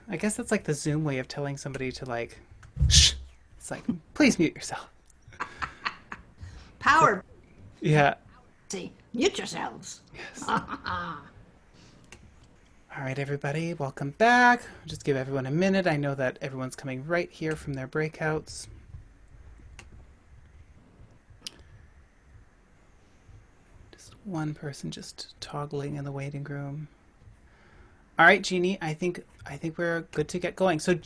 I guess that's like the Zoom way of telling somebody to like, shh. It's like, please mute yourself. It's like, Power. yeah. See, mute yourselves. Yes. All right, everybody, welcome back. Just give everyone a minute. I know that everyone's coming right here from their breakouts. Just one person just toggling in the waiting room. All right, Jeannie, I think we're good to get going. So,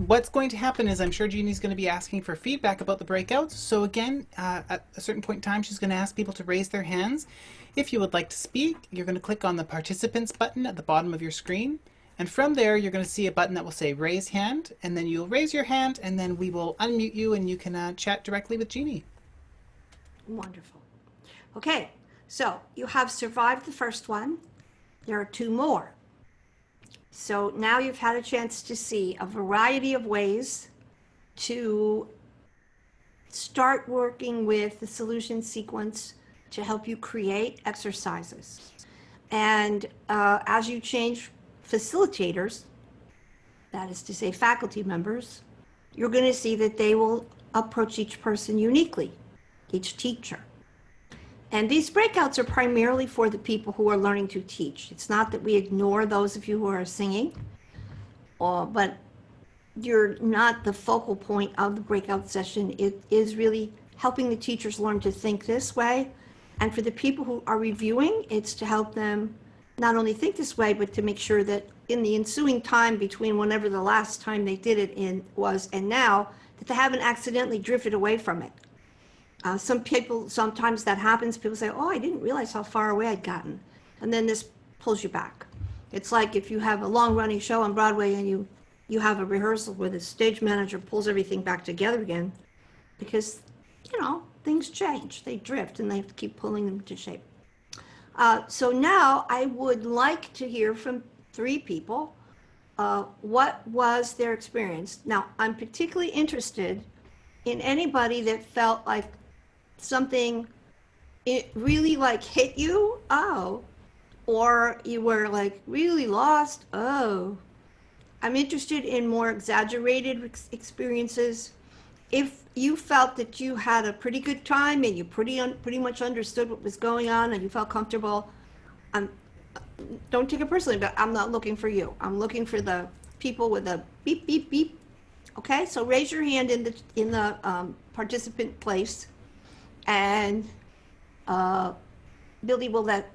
what's going to happen is I'm sure Jeannie's going to be asking for feedback about the breakouts. So again, at a certain point in time, she's going to ask people to raise their hands. If you would like to speak, you're going to click on the participants button at the bottom of your screen. And from there, you're going to see a button that will say raise hand. And then you'll raise your hand, and then we will unmute you, and you can chat directly with Jeannie. Wonderful. Okay, so you have survived the first one. There are two more. So now you've had a chance to see a variety of ways to start working with the solution sequence to help you create exercises. And as you change facilitators, that is to say faculty members, you're going to see that they will approach each person uniquely, each teacher. And these breakouts are primarily for the people who are learning to teach. It's not that we ignore those of you who are singing, but you're not the focal point of the breakout session. It is really helping the teachers learn to think this way. And for the people who are reviewing, it's to help them not only think this way, but to make sure that in the ensuing time between whenever the last time they did it in was and now, that they haven't accidentally drifted away from it. Some people, sometimes that happens. People say, oh, I didn't realize how far away I'd gotten. And then this pulls you back. It's like if you have a long running show on Broadway and you have a rehearsal where the stage manager pulls everything back together again because, things change. They drift and they have to keep pulling them to shape. So now I would like to hear from three people. What was their experience? Now, I'm particularly interested in anybody that felt like something it really like hit you, oh, or you were like really lost, oh. I'm interested in more exaggerated experiences. If you felt that you had a pretty good time and you pretty much understood what was going on and you felt comfortable, um, don't take it personally, but I'm not looking for you. I'm looking for the people with a beep beep beep. Okay, so raise your hand in the participant place, and Billy will let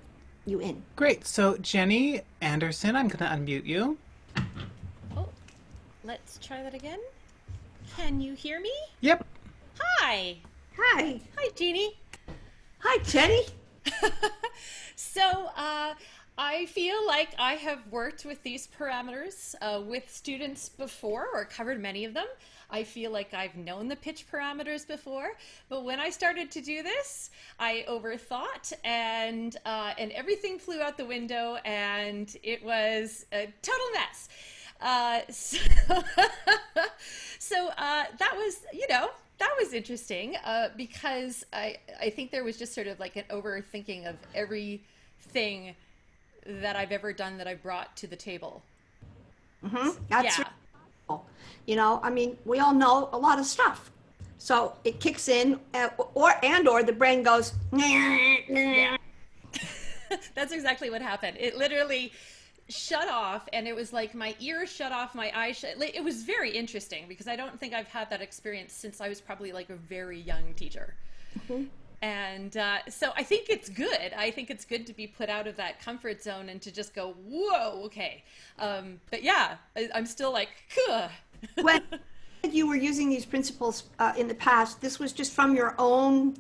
you in. Great. So, Jenny Anderson, I'm going to unmute you. Oh, let's try that again. Can you hear me? Yep. Hi. Hi. Hi, Jeannie. Hi, Jenny. So, I feel like I have worked with these parameters with students before or covered many of them. I feel like I've known the pitch parameters before, but when I started to do this, I overthought and everything flew out the window and it was a total mess. That was, that was interesting because I think there was just sort of like an overthinking of everything that I've ever done that I brought to the table. That's Yeah. real. I mean, we all know a lot of stuff. So it kicks in, or the brain goes, Yeah. That's exactly what happened. It literally shut off, and it was like my ears shut off, my eyes shut. It was very interesting because I don't think I've had that experience since I was probably like a very young teacher. And so I think it's good. I think it's good to be put out of that comfort zone and to just go, whoa, okay. But yeah, I'm still like, Kuh. when you were using these principles in the past, this was just from your own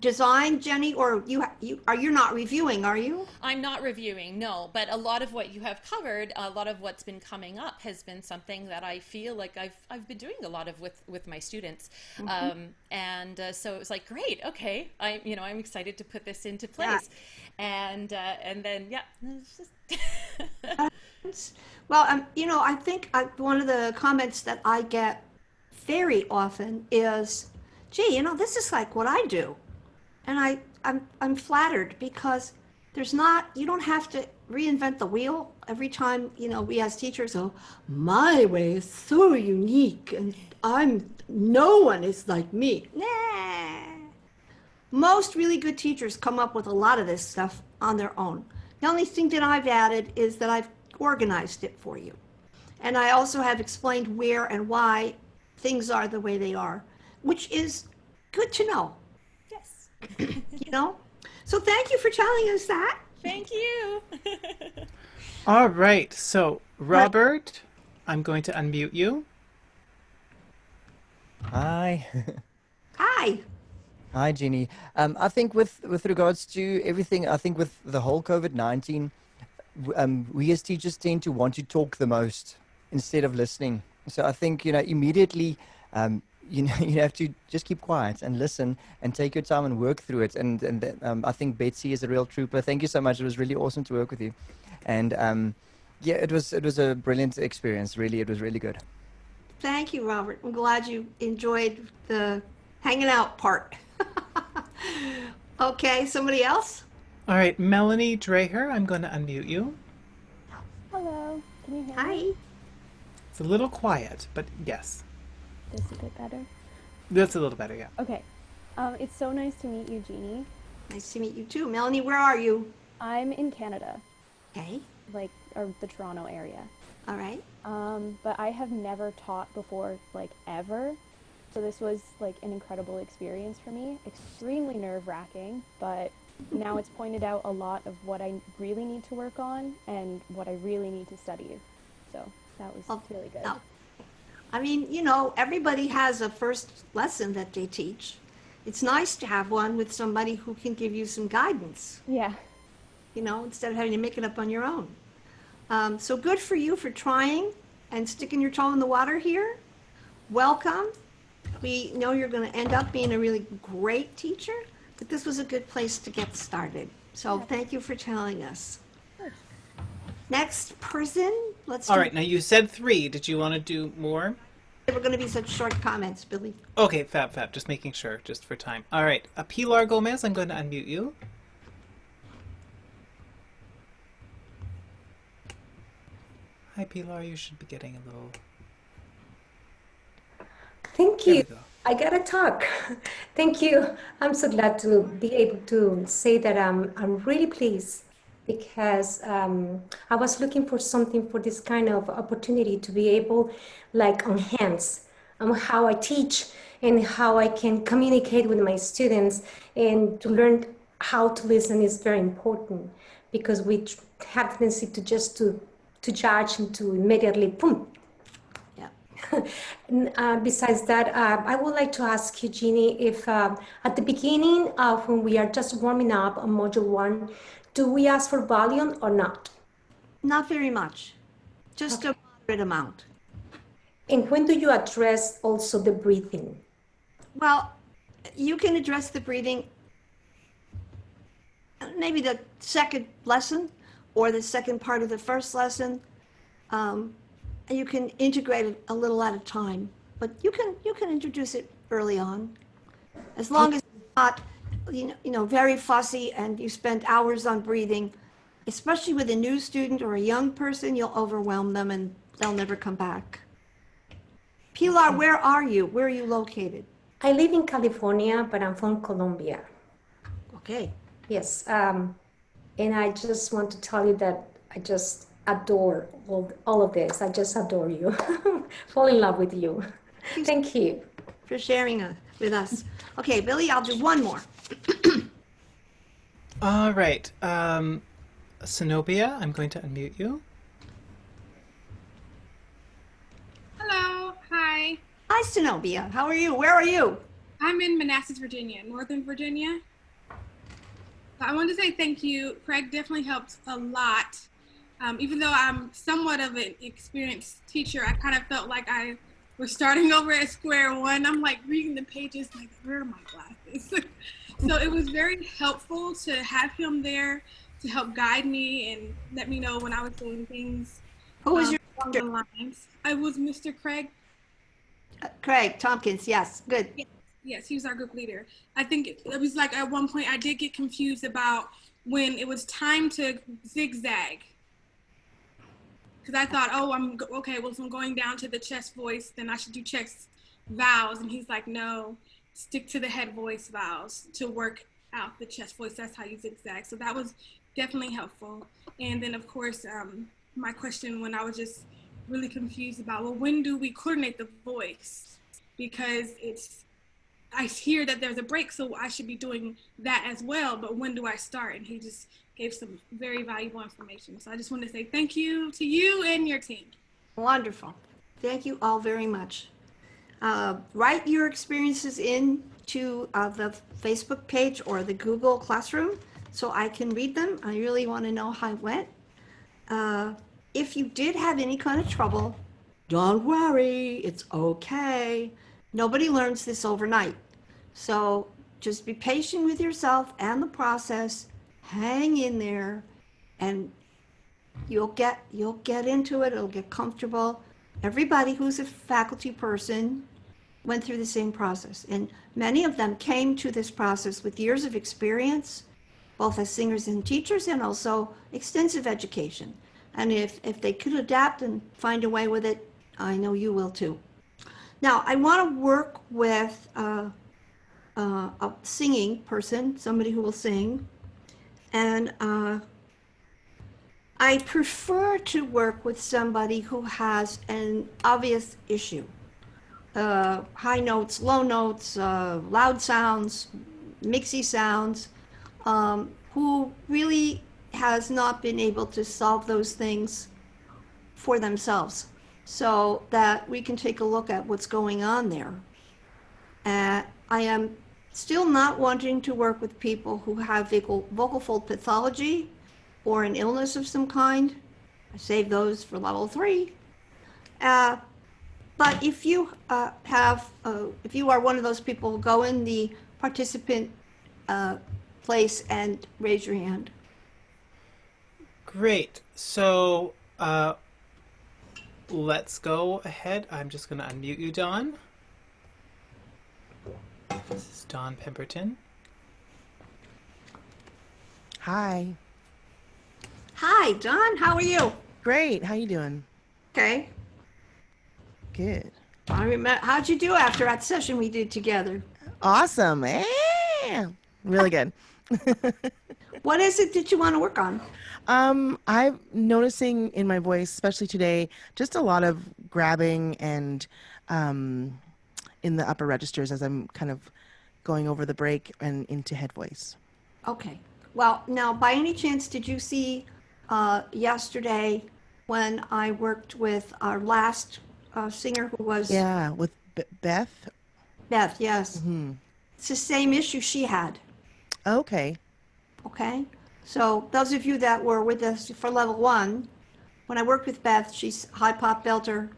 design, Jenny, or you're not reviewing, are you? I'm not reviewing, no, but a lot of what you have covered, a lot of what's been coming up has been something that I feel like I've been doing a lot of with my students, so it was like, great, okay, I'm excited to put this into Yeah. place, and then yeah, it's just Well, I think one of the comments that I get very often is, gee, this is like what I do. And I'm flattered because There's not, you don't have to reinvent the wheel every time, we as teachers go, my way is so unique and no one is like me. Nah. Most really good teachers come up with a lot of this stuff on their own. The only thing that I've added is that I've organized it for you. And I also have explained where and why things are the way they are, which is good to know, Yes. you know? So thank you for telling us that. Thank you. All right. So, Robert, I'm going to unmute you. Hi. Hi. Hi, Jeannie. I think with regards to everything, I think with the whole COVID-19, we as teachers tend to want to talk the most instead of listening. So I think, immediately, you have to just keep quiet and listen and take your time and work through it. I think Betsy is a real trooper. Thank you so much. It was really awesome to work with you. And yeah, it was a brilliant experience. Really, it was really good. Thank you, Robert. I'm glad you enjoyed the hanging out part. Okay, somebody else? All right, Melanie Dreher, I'm going to unmute you. Hello, can you hear me? Hi. It's a little quiet, but yes. This a bit better. That's a little better, yeah. Okay. It's so nice to meet you, Jeannie. Nice to meet you too. Melanie, where are you? I'm in Canada, Okay, or the Toronto area. all right. But I have never taught before, ever. So this was an incredible experience for me. Extremely nerve-wracking, but now it's pointed out a lot of what I really need to work on and what I really need to study. So that was really good. No. I mean, everybody has a first lesson that they teach. It's nice to have one with somebody who can give you some guidance, Yeah. instead of having to make it up on your own. So good for you for trying and sticking your toe in the water here. Welcome. We know you're going to end up being a really great teacher, but this was a good place to get started. So thank you for telling us. Next person, let's All do. right, now you said 3. Did you want to do more? We're going to be such short comments, Billy. Okay, fab. Just making sure, just for time. All right, Pilar Gomez, I'm going to unmute you. Hi, Pilar. You should be getting a little... Thank There we you. go. I gotta talk. Thank you. I'm so glad to be able to say that I'm really pleased because I was looking for something for this kind of opportunity to be able, on hands, on how I teach and how I can communicate with my students and to learn how to listen is very important because we have the tendency to just to judge and to immediately boom. Yeah. Besides that, I would like to ask you, Jeannie, if at the beginning of when we are just warming up on Module 1, do we ask for volume or not? Not very much, just a moderate amount. And when do you address also the breathing? Well, you can address the breathing maybe the second lesson or the second part of the first lesson. You can integrate it a little at a time, but you can introduce it early on, as long as it's not very fussy and you spend hours on breathing. Especially with a new student or a young person, you'll overwhelm them and they'll never come back. Pilar, where are you? Where are you located? I live in California, but I'm from Colombia. Okay. Yes, and I just want to tell you that I just adore all of this. I just adore you. Fall in love with you. Thank you. For sharing with us. Okay, Billy, I'll do one more. All right, Zenobia, I'm going to unmute you. Hello, hi. Hi, Zenobia. How are you? Where are you? I'm in Manassas, Virginia, Northern Virginia. I want to say thank you. Craig definitely helped a lot. Even though I'm somewhat of an experienced teacher, I kind of felt like I was starting over at square one. I'm reading the pages, where are my glasses? So it was very helpful to have him there to help guide me and let me know when I was doing things. Who was your along the lines. I was Mr. Craig. Craig Tompkins? Yes, good. Yes, he was our group leader. I think it was at one point I did get confused about when it was time to zigzag. Because I thought, oh, okay, well, if I'm going down to the chest voice, then I should do chest vowels. And he's like, no, stick to the head voice vowels to work out the chest voice. That's how you zigzag. So that was definitely helpful. And then, of course, my question when I was just really confused about, well, when do we coordinate the voice? Because I hear that there's a break, so I should be doing that as well, but when do I start? And he just gave some very valuable information. So I just want to say thank you to you and your team. Wonderful. Thank you all very much. Write your experiences into the Facebook page or the Google Classroom so I can read them. I really want to know how it went. If you did have any kind of trouble, don't worry, it's okay. Nobody learns this overnight. So just be patient with yourself and the process. Hang in there, and you'll get into it. It'll get comfortable. Everybody who's a faculty person went through the same process, and many of them came to this process with years of experience, both as singers and teachers, and also extensive education. And if they could adapt and find a way with it, I know you will too. Now, I want to work with a singing person, somebody who will sing, and I prefer to work with somebody who has an obvious issue. High notes, low notes, loud sounds, mixy sounds, who really has not been able to solve those things for themselves, so that we can take a look at what's going on there. I am still not wanting to work with people who have vocal fold pathology or an illness of some kind. I save those for level 3. But if you if you are one of those people, go in the participant place and raise your hand. Great. So let's go ahead. I'm just going to unmute you, Dawn. This is Dawn Pemberton. Hi. Hi, Dawn. How are you? Great. How you doing? Okay. Good. I remember. How'd you do after that session we did together? Awesome. Really good. What is it that you want to work on? I'm noticing in my voice, especially today, just a lot of grabbing and in the upper registers as I'm kind of going over the break and into head voice. Okay. Well, now, by any chance, did you see yesterday when I worked with our last singer who was... Yeah, with Beth? Beth, yes. Mm-hmm. It's the same issue she had. Okay. Okay. So those of you that were with us for level 1, when I worked with Beth, she's high pop belter,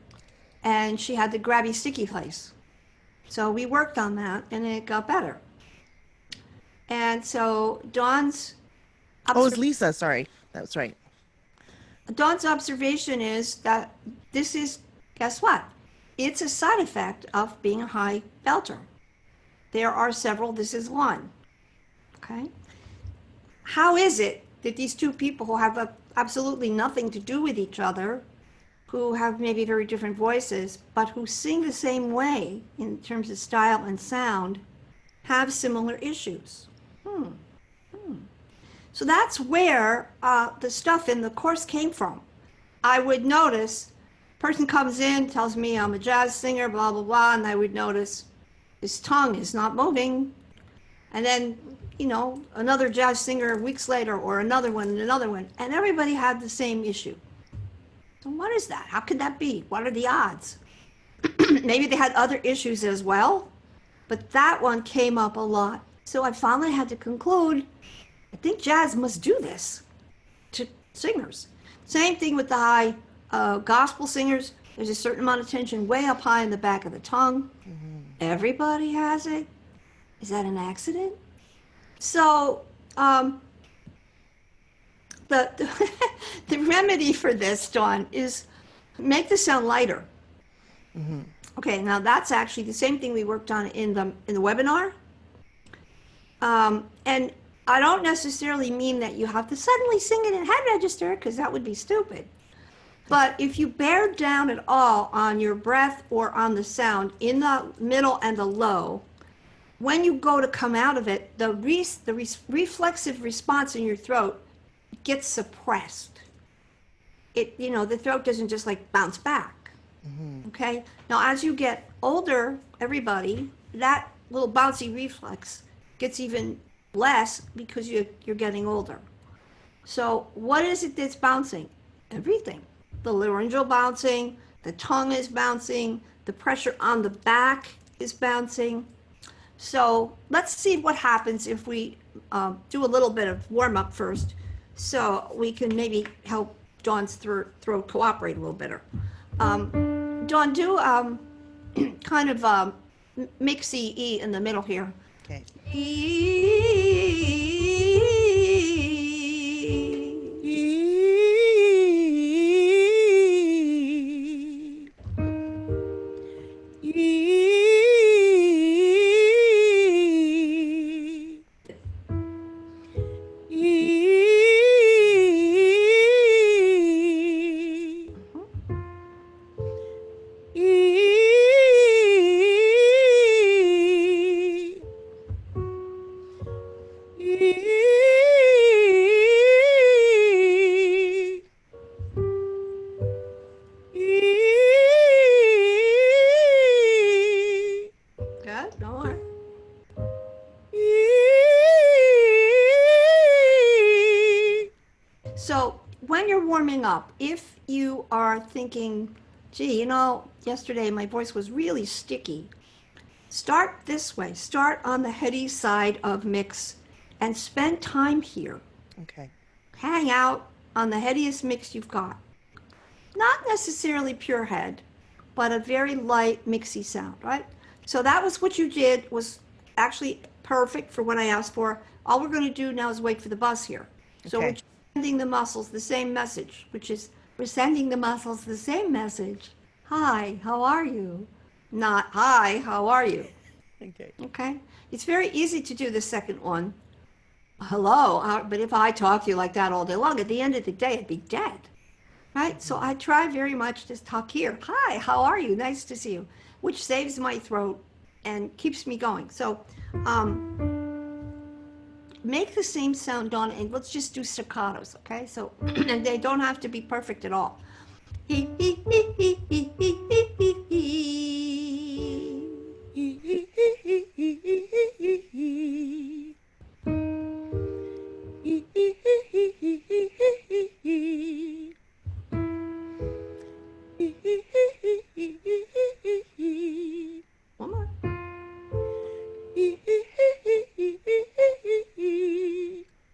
and she had the grabby sticky place. So we worked on that, and it got better. And so Dawn's... Oh, it's Lisa. Sorry. That's right. Dawn's observation is that this is, guess what? It's a side effect of being a high belter. There are several. This is one. Okay? How is it that these two people who have absolutely nothing to do with each other, who have maybe very different voices, but who sing the same way in terms of style and sound, have similar issues? So that's where the stuff in the course came from. I would notice, person comes in, tells me I'm a jazz singer, blah, blah, blah, and I would notice his tongue is not moving. And then, you know, another jazz singer weeks later, or another one, and everybody had the same issue. So what is that? How could that be? What are the odds? Maybe they had other issues as well, but that one came up a lot. So I finally had to conclude, I think jazz must do this to singers. Same thing with the high gospel singers. There's a certain amount of tension way up high in the back of the tongue. Mm-hmm. Everybody has it. Is that an accident? So the remedy for this, Dawn, is make the sound lighter. Mm-hmm. Okay, now that's actually the same thing we worked on in the webinar. And I don't necessarily mean that you have to suddenly sing it in head register, because that would be stupid. But if you bear down at all on your breath or on the sound in the middle and the low, when you go to come out of it, the reflexive response in your throat gets suppressed. The throat doesn't just like bounce back. Okay? Now, as you get older, everybody, that little bouncy reflex gets even less because you're getting older. So, what is it that's bouncing? Everything. The laryngeal bouncing, the tongue is bouncing, the pressure on the back is bouncing. So, let's see what happens if we do a little bit of warm up first, so we can maybe help Dawn's throat cooperate a little better. Dawn, do kind of mixy E in the middle here. Okay. Good, no more. So when you're warming up, if you are thinking, gee, yesterday my voice was really sticky, start this way. Start on the heady side of mix and spend time here. Okay. Hang out on the headiest mix you've got. Not necessarily pure head, but a very light mixy sound, right? So that was what you did, was actually perfect for what I asked for. All we're going to do now is wait for the buzz here. So Okay. we're sending the muscles the same message, which is we're sending the muscles the same message. Hi, how are you? Not hi, how are you? Okay. Okay? It's very easy to do the second one. Hello, but if I talk to you like that all day long, at the end of the day, I'd be dead. Right? So I try very much to talk here. Hi, how are you? Nice to see you. Which saves my throat and keeps me going. So make the same sound, Dawn, and let's just do staccatos, okay? So, and they don't have to be perfect at all. One more.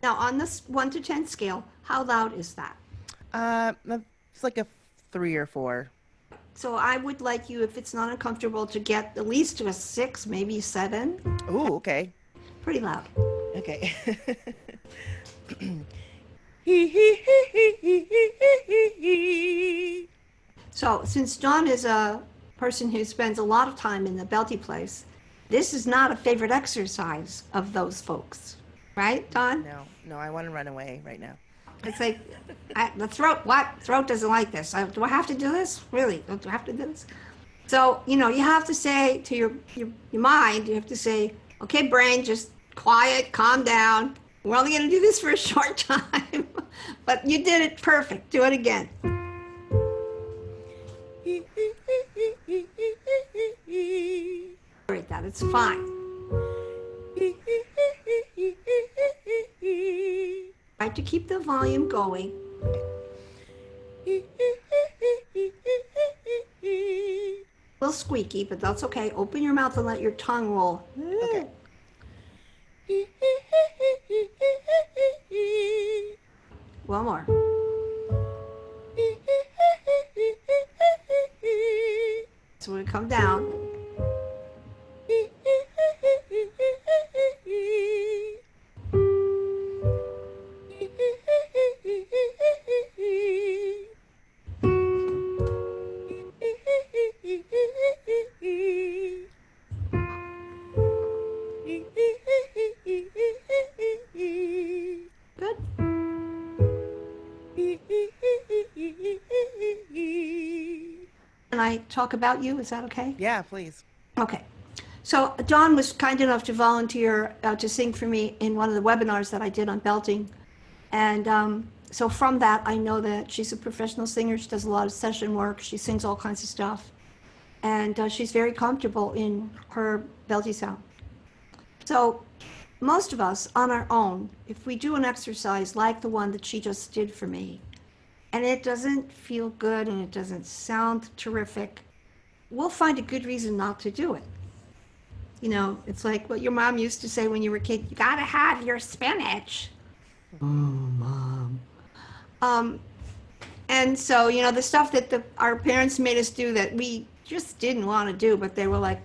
Now, on this 1 to 10 scale, how loud is that? It's like a 3 or 4. So I would like you, if it's not uncomfortable, to get at least to a 6, maybe 7. Ooh, okay. Pretty loud. Okay. So since Dawn is a person who spends a lot of time in the belty place, this is not a favorite exercise of those folks. Right, Dawn? No, I want to run away right now. It's like, the throat, what? Throat doesn't like this. Do I have to do this? Really? Do I have to do this? So, you have to say to your mind, you have to say, okay, brain, just quiet, calm down. We're only going to do this for a short time. But you did it perfect. Do it again. Tolerate that. It's fine. Try to keep the volume going. A little squeaky, but that's okay. Open your mouth and let your tongue roll. Okay. One more. So we come down. Can I talk about you? Is that okay? Yeah, please. Okay. So Dawn was kind enough to volunteer to sing for me in one of the webinars that I did on belting. And so from that, I know that she's a professional singer. She does a lot of session work. She sings all kinds of stuff. And she's very comfortable in her belty sound. So most of us on our own, if we do an exercise like the one that she just did for me, and it doesn't feel good and it doesn't sound terrific, we'll find a good reason not to do it. You know, it's like what your mom used to say when you were a kid, you gotta have your spinach. Oh, Mom. And so, you know, the stuff that our parents made us do that we just didn't want to do, but they were like,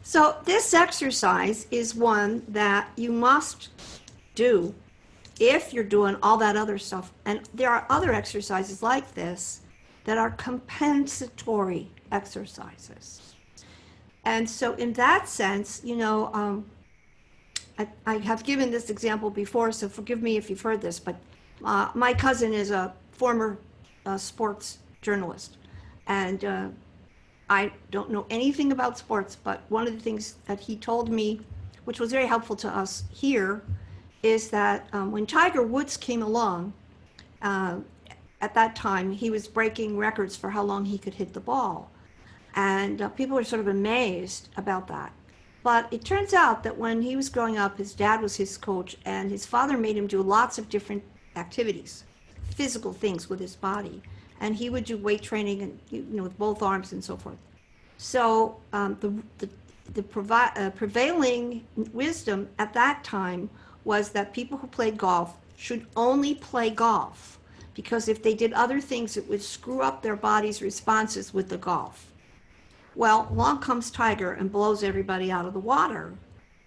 So this exercise is one that you must do if you're doing all that other stuff. And there are other exercises like this that are compensatory exercises. And so in that sense, you know, I have given this example before, so forgive me if you've heard this, but my cousin is a former sports journalist. And I don't know anything about sports, but one of the things that he told me, which was very helpful to us here, is that when Tiger Woods came along, at that time, he was breaking records for how long he could hit the ball. And people were sort of amazed about that. But it turns out that when he was growing up, his dad was his coach, and his father made him do lots of different activities, physical things with his body. And he would do weight training, and you know, with both arms and so forth. So the prevailing wisdom at that time was that people who played golf should only play golf, because if they did other things, it would screw up their body's responses with the golf. Well, along comes Tiger and blows everybody out of the water.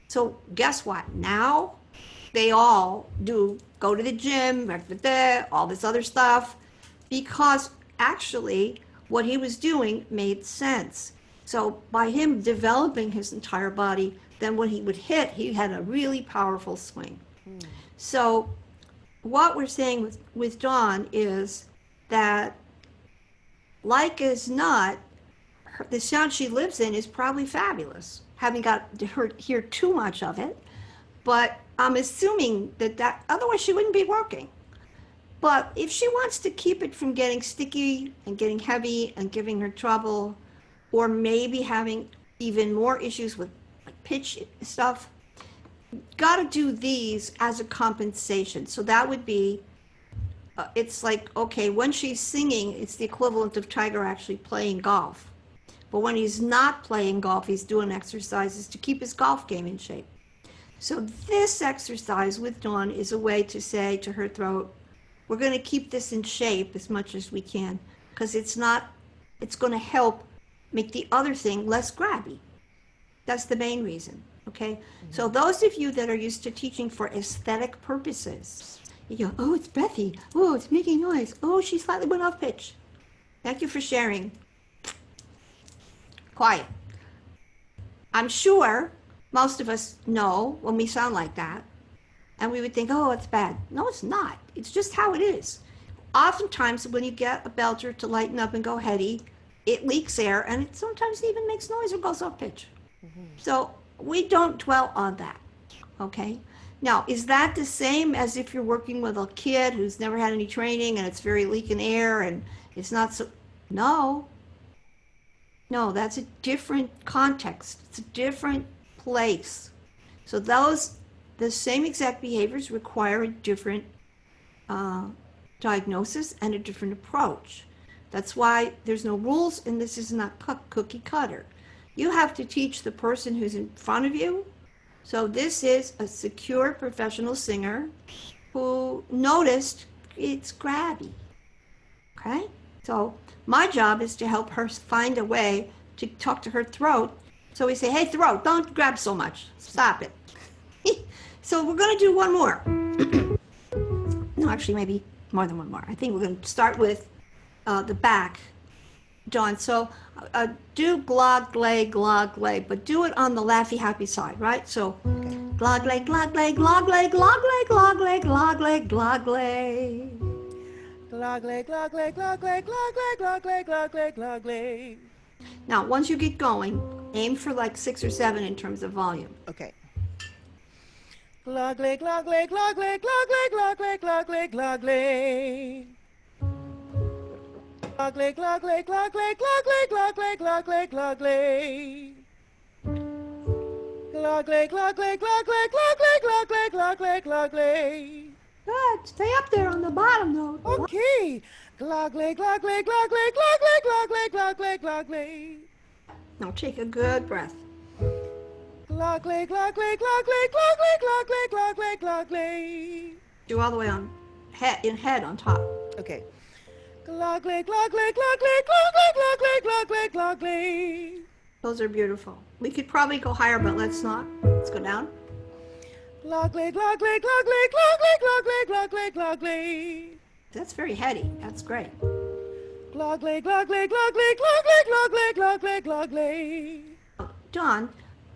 So guess what? Now they all go to the gym, all this other stuff, because actually what he was doing made sense. So by him developing his entire body, then when he would hit, he had a really powerful swing. So what we're saying with Dawn is that, like as not, the sound she lives in is probably fabulous. Haven't got to hear too much of it, but I'm assuming that otherwise she wouldn't be working. But if she wants to keep it from getting sticky and getting heavy and giving her trouble, or maybe having even more issues with like pitch stuff, got to do these as a compensation. So that would be, it's like, okay, when she's singing, it's the equivalent of Tiger actually playing golf. But when he's not playing golf, he's doing exercises to keep his golf game in shape. So this exercise with Dawn is a way to say to her throat, we're going to keep this in shape as much as we can, because it's going to help make the other thing less grabby. That's the main reason, okay? Mm-hmm. So those of you that are used to teaching for aesthetic purposes, you go, oh, it's breathy. Oh, it's making noise. Oh, she slightly went off pitch. Thank you for sharing. Quiet. I'm sure most of us know when we sound like that, and we would think, oh, it's bad. No, it's not. It's just how it is. Oftentimes, when you get a belter to lighten up and go heady, it leaks air, and it sometimes even makes noise or goes off pitch. Mm-hmm. So we don't dwell on that, okay? Now, is that the same as if you're working with a kid who's never had any training and it's very leaking air and it's not so? No. No, that's a different context. It's a different place. So the same exact behaviors require a different diagnosis and a different approach. That's why there's no rules, and this is not cookie cutter. You have to teach the person who's in front of you. So this is a secure professional singer who noticed it's grabby, okay? So my job is to help her find a way to talk to her throat. So we say, hey, throat, don't grab so much. Stop it. So we're going to do one more. No, actually, maybe more than one more. I think we're going to start with the back, Dawn. So do glog, glay, but do it on the laughy, happy side, right? So Glog leg, glog leg, glog leg, glog leg, glog leg, glog leg, glog leg. Glog leg, glog leg, glog leg, glog leg, glog leg, glog leg, glog leg. Now, once you get going, aim for like 6 or 7 in terms of volume. Okay. Glog leg, glog leg, glog leg, glog leg, glog leg, glog leg, glog leg. Glog leg, glog leg, glog leg, glog leg, glog leg, glog leg, glog leg. Glog leg, glog leg, glog leg, glog leg, glog leg, glog leg, glog leg. Good. Stay up there on the bottom note. Okay. Glog leg, glog leg, glog leg, glog leg, glog leg, glog leg, glog leg. Now take a good breath. Glog leg, glog leg, glog leg, glog leg, glog leg, glog leg, glog leg. Do all the way on head on top. Okay. Glog leg, glog leg, glog leg, glog leg, glog leg, glog leg, glog leg. Those are beautiful. We could probably go higher, but let's not. Let's go down. Glog leg, glog leg, glog leg, glog leg, glog leg, glog leg, glog leg. That's very heady. That's great. Glog leg, glog leg, glog leg, glog leg, glog leg, glog leg, glog leg. Dawn,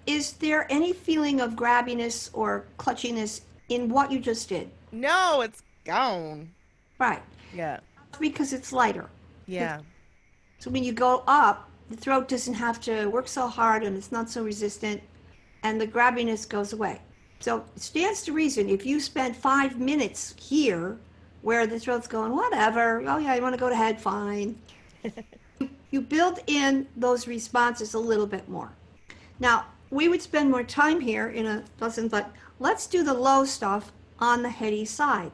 is there any feeling of grabbiness or clutchiness in what you just did? No, it's gone. Right. Yeah. Because it's lighter. Yeah. So when you go up, the throat doesn't have to work so hard and it's not so resistant, and the grabbiness goes away. So it stands to reason if you spend 5 minutes here where the throat's going, whatever, oh yeah, you want to go to head, fine. You build in those responses a little bit more. Now, we would spend more time here in a lesson, but let's do the low stuff on the heady side.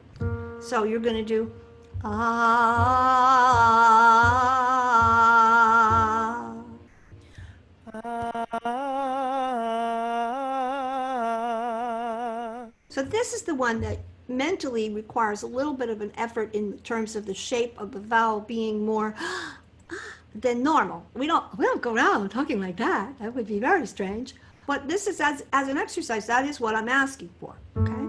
So you're going to do ah. So this is the one that mentally requires a little bit of an effort in terms of the shape of the vowel being more than normal. We don't go around talking like that. That would be very strange. But this is as an exercise, that is what I'm asking for. Okay?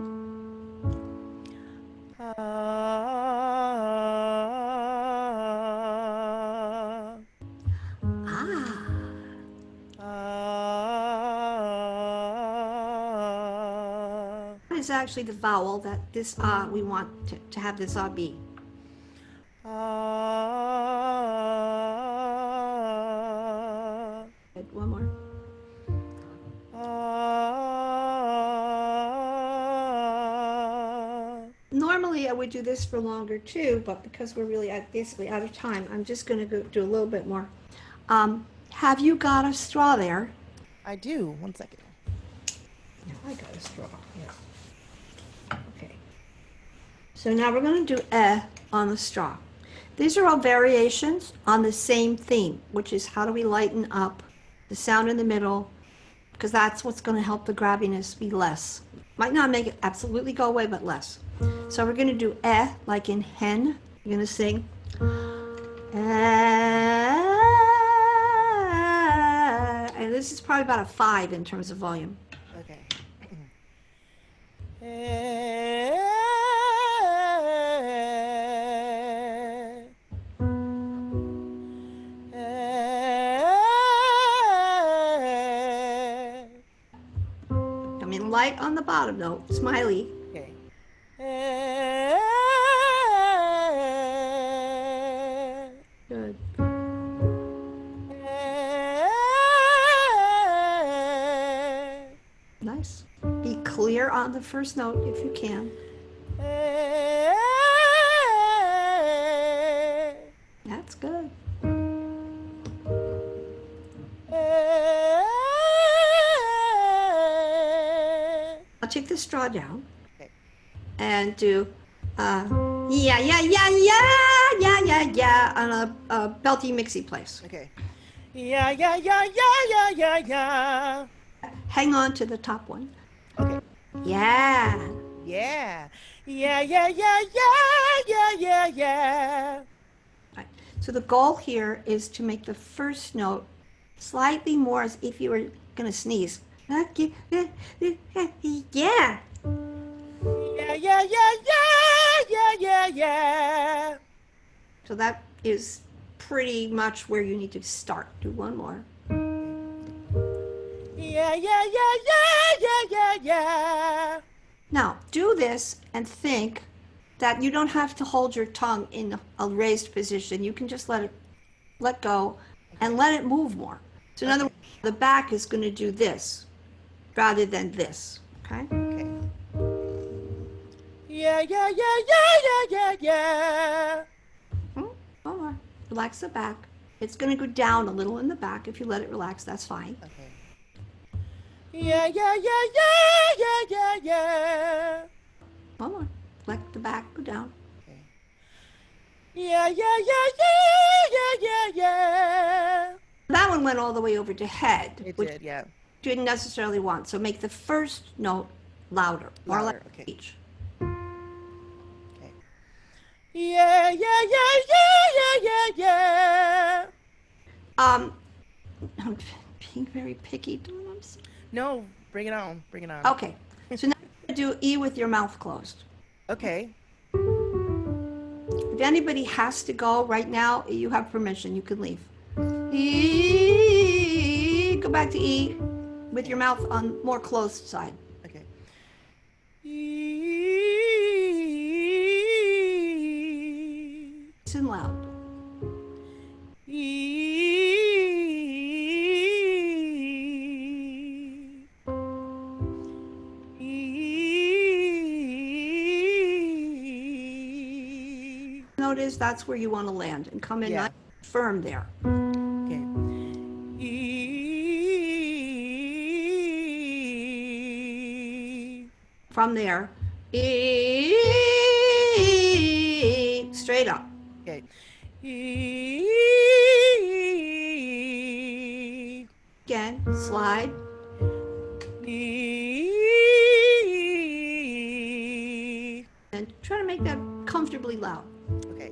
Is actually the vowel that this we want to have this be. One more. Normally I would do this for longer too, but because we're really basically out of time, I'm just going to go do a little bit more. Have you got a straw there? I do. 1 second. I got a straw. Yeah. Okay. So now we're going to do on the straw. These are all variations on the same theme, which is how do we lighten up the sound in the middle, because that's what's going to help the grabbiness be less. Might not make it absolutely go away, but less. So we're going to do like in hen. You're going to sing. And this is probably about a 5 in terms of volume. Okay. Come in light on the bottom note, smiley. Okay. Good. Nice. Be clear on the first note if you can. That's good. I'll take the straw down and do yeah on a belty mixy place. Okay. Yeah. Hang on to the top one. Okay. Yeah. Yeah. Right. So the goal here is to make the first note slightly more as if you were going to sneeze. Yeah. Yeah. So that is pretty much where you need to start. Do one more. Yeah. yeah. Now, do this and think that you don't have to hold your tongue in a raised position. You can just let go and let it move more. So in other words, the back is going to do this rather than this, okay? Okay. Yeah, yeah, yeah, yeah, yeah, yeah, yeah. Hold on. Relax the back. It's going to go down a little in the back. If you let it relax, that's fine. Okay. Yeah, yeah, yeah, yeah, yeah, yeah, yeah. Hold on. Let the back go down. Yeah, yeah, yeah, yeah, yeah, yeah, yeah. That one went all the way over to head, It which did, yeah. you didn't necessarily want. So make the first note louder, more like Louder, okay. each. Okay. Yeah, yeah, yeah, yeah, yeah, yeah, yeah. I'm being very picky. No, bring it on. Bring it on. Okay. So now you're going to do E with your mouth closed. Okay. If anybody has to go right now, you have permission. You can leave. E. Go back to E with your mouth on more closed side. Okay. Nice and loud. Notice that's where you want to land and come in Yeah. nice and firm there. Okay. From there, E. Straight up. Okay. Again, slide. And try to make that comfortably loud. Okay.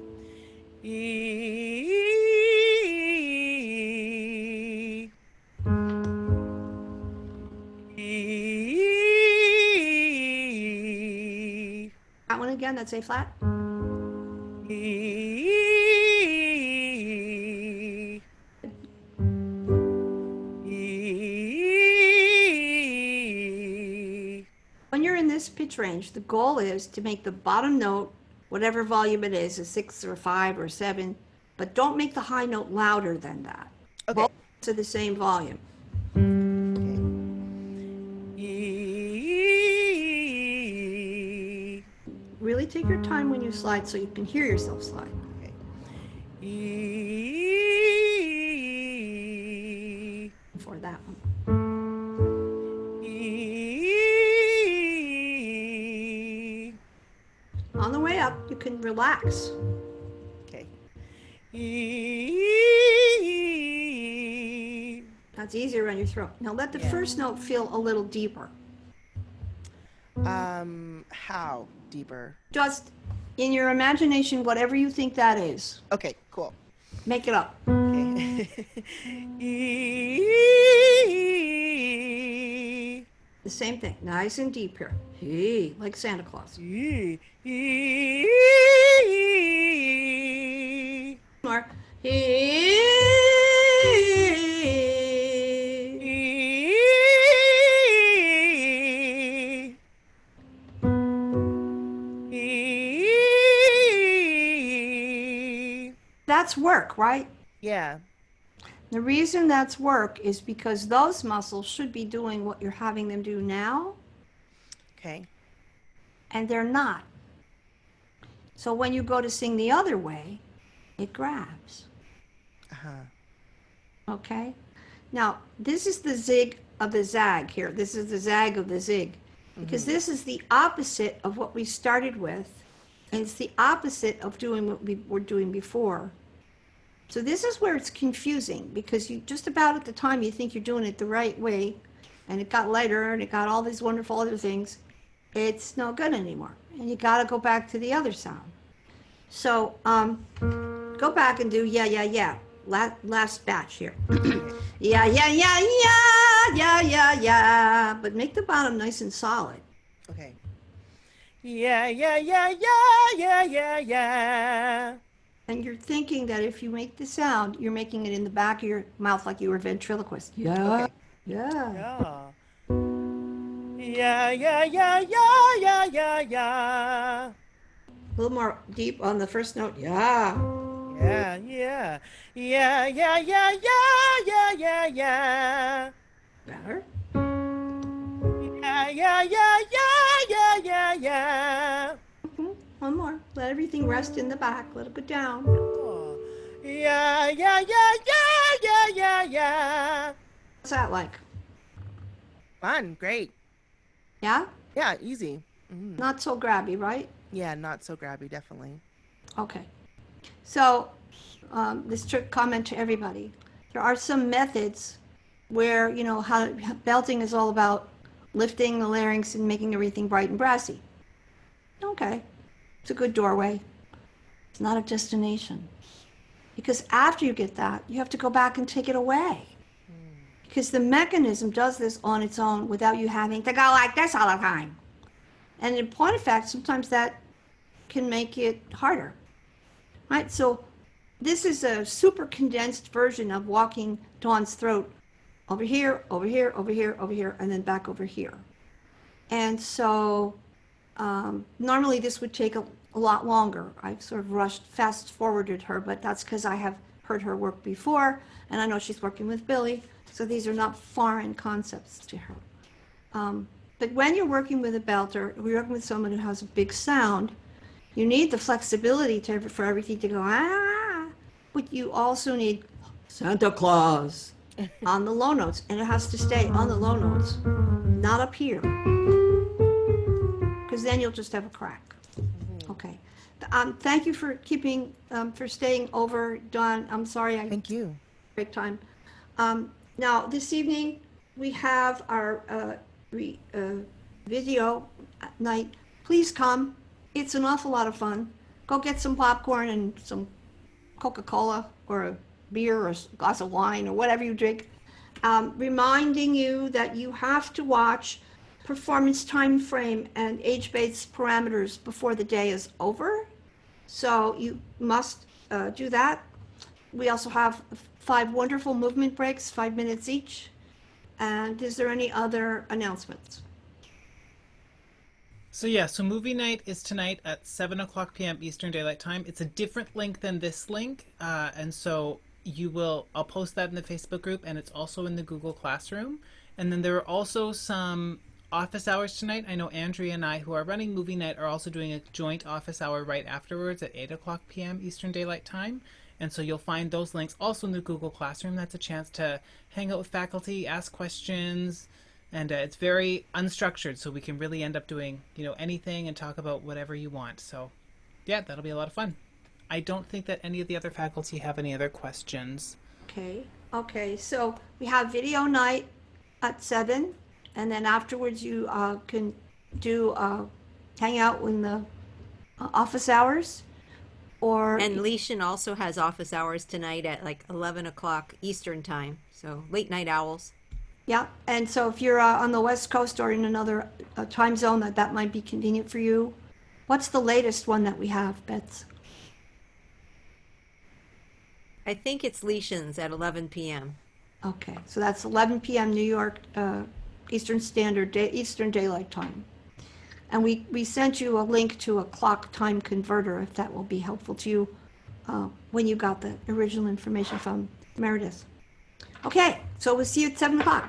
That one again, that's A flat. When you're in this pitch range, the goal is to make the bottom note, whatever volume it is, a 6 or 5 or 7, but don't make the high note louder than that. Okay. Both to the same volume. Really take your time when you slide so you can hear yourself slide. For that one. On the way up, you can relax. Okay. That's easier on your throat. Now let the first note feel a little deeper. How deeper? Just in your imagination, whatever you think that is, Okay, cool. make it up. Okay. The same thing, nice and deep here. Hey, like Santa Claus. More. That's work, right? Yeah. The reason that's work is because those muscles should be doing what you're having them do now, Okay. and they're not. So when you go to sing the other way, it grabs. Okay? Now, this is the zig of the zag here. This is the zag of the zig. Because this is the opposite of what we started with, and it's the opposite of doing what we were doing before. So this is where it's confusing, because you just about at the time you think you're doing it the right way, and it got lighter and it got all these wonderful other things, it's no good anymore. And you got to go back to the other sound. So go back and do yeah, yeah, yeah. Last batch here. Yeah, yeah, yeah, yeah, yeah, yeah, yeah. But make the bottom nice and solid. Okay. Yeah, yeah, yeah, yeah, yeah, yeah, yeah. And you're thinking that if you make the sound, you're making it in the back of your mouth like you were a ventriloquist. Yeah, Okay. yeah. Yeah. Yeah, yeah, yeah, yeah, yeah, yeah, yeah. A little more deep on the first note. Yeah. Yeah, yeah. Yeah, yeah, yeah, yeah, yeah, yeah, yeah. Better. Yeah, yeah, yeah, yeah, yeah, yeah, yeah. One more. Let everything rest in the back. Let it go down. Oh. Yeah, yeah, yeah, yeah, yeah, yeah, yeah. What's that like? Fun, great. Yeah? Yeah, easy. Mm. Not so grabby, right? Yeah, not so grabby, definitely. Okay. So, this trick comment to everybody. There are some methods where, you know, how belting is all about lifting the larynx and making everything bright and brassy. Okay. It's a good doorway. It's not a destination. Because after you get that, you have to go back and take it away. Because the mechanism does this on its own without you having to go like this all the time. And in point of fact, sometimes that can make it harder. Right? So this is a super condensed version of walking Dawn's throat over here, over here, over here, over here, and then back over here. And so normally this would take a lot longer. I've sort of rushed, fast forwarded her, but that's because I have heard her work before, and I know she's working with Billy, so these are not foreign concepts to her. But when you're working with a belter, we're working with someone who has a big sound, you need the flexibility for everything to go, ah, but you also need Santa Claus on the low notes, and it has to stay on the low notes, not up here, because then you'll just have a crack. Okay. Thank you for for staying over, Dawn. I'm sorry. Thank you. Break time. Now, this evening, we have our video night. Please come. It's an awful lot of fun. Go get some popcorn and some Coca-Cola or a beer or a glass of wine or whatever you drink. Reminding you that you have to watch performance time frame and age-based parameters before the day is over. So you must do that. We also have 5 wonderful movement breaks, 5 minutes each. And is there any other announcements? So yeah, so movie night is tonight at 7:00 p.m. Eastern Daylight Time. It's a different link than this link, and so I'll post that in the Facebook group, and it's also in the Google Classroom. And then there are also some office hours tonight. I know Andrea and I, who are running movie night, are also doing a joint office hour right afterwards at 8:00 p.m. Eastern Daylight Time. And so you'll find those links also in the Google Classroom. That's a chance to hang out with faculty, ask questions, and it's very unstructured, so we can really end up doing, you know, anything and talk about whatever you want. So yeah, that'll be a lot of fun. I don't think that any of the other faculty have any other questions. Okay, so we have video night at 7, and then afterwards you can do hang out in the office hours. And Leishan also has office hours tonight at like 11 o'clock Eastern time. So late night owls. Yeah, and so if you're on the West Coast or in another time zone that might be convenient for you. What's the latest one that we have, Bets? I think it's Leishan's at 11 p.m. Okay, so that's 11 p.m. New York Eastern Daylight Time. And we sent you a link to a clock time converter, if that will be helpful to you when you got the original information from Meredith. Okay, so we'll see you at 7 o'clock.